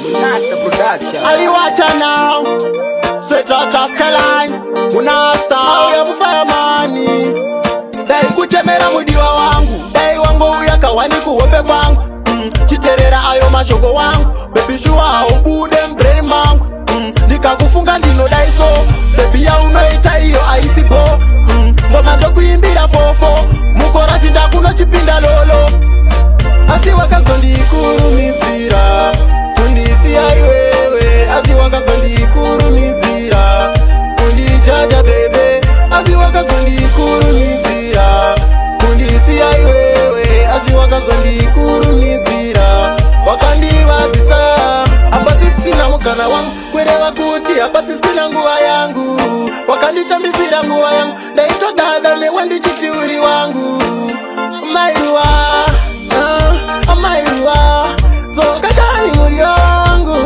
Munasta Production. Aliwacha now straight across the line. Munasta auya mufayamani dai kuchemera mudiwa wangu dai wangu uyakawani kuhope kwangu chiterera ayo mashoko wangu baby shua haubude mbreni mangu ndikakufunga ndinodai so baby ya unoita iyo aisipo ngoma ndokuimbira fofo mukora tinda kuno chipinda lolo asi wakazondikurumizira kundisiya iwewe asi wakazondikurumizira kundijaja bebe asi wakazondikurumizira kundisiya iwewe asi wakazondikurumizira wakandivazisa apa sisina mukana wangu kwereva kuti apa sisina nguva yangu wakanditambisira nguva yangu ndaitodada newe ndichitiuri wangu maiwa amaiwa zokatani muri wangu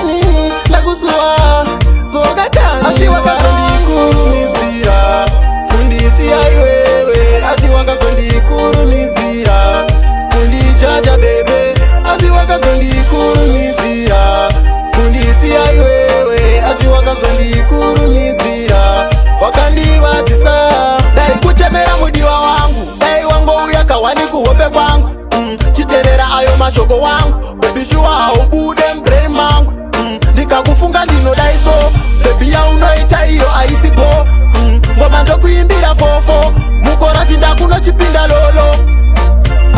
nini ndakusuwa zokatani asi wakazondikurumizira kundisiya iwewe asi wakazondikurumizira kundijaja bebe asi wakazondikurumizira kundisiya iwewe asi wakazondikurumizira wakandivazisa dai kuchemera mudiwa wangu dai wangu uyakawani kuhope kwangu chiterera ayo mashoko wangu baby shua haubude mbreni mangu ndikakufunga ndinodai so baby ya unoita iyo aisipo ngoma ndokuimbira fofo mukora tinda kuno chipinda lolo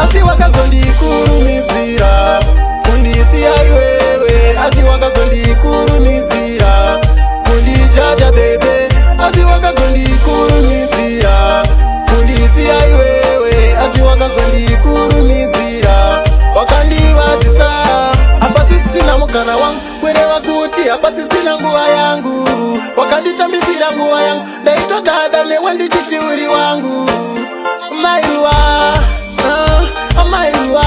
asi wakazondikurumizira kundisiya iwewe asi wakazondikurumizira kundijaja bebe asi wakazondikurumizira kundisiya iwewe asi wakazondikurumizira wakandivazisa apa sisina mukana wangu kwereva kuti apa sisina nguva yangu wakanditambisira nguva yangu ndaitodada newe ndichitiuri wangu maiwa amaiwa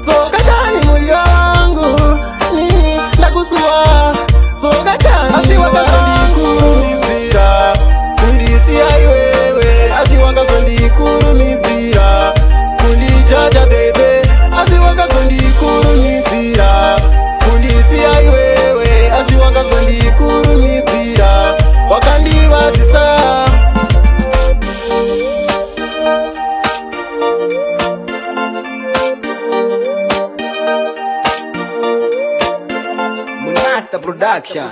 zokatani muri wangu nini ndakusuwa zokatani asi wakazondikurumizira kundisiya iwewe asi wakazondikurumizira kundijaja bebe asi wakazondikurumizira kundisiya iwewe asi wakazondikurumizira wakandivazisa Munasta Production.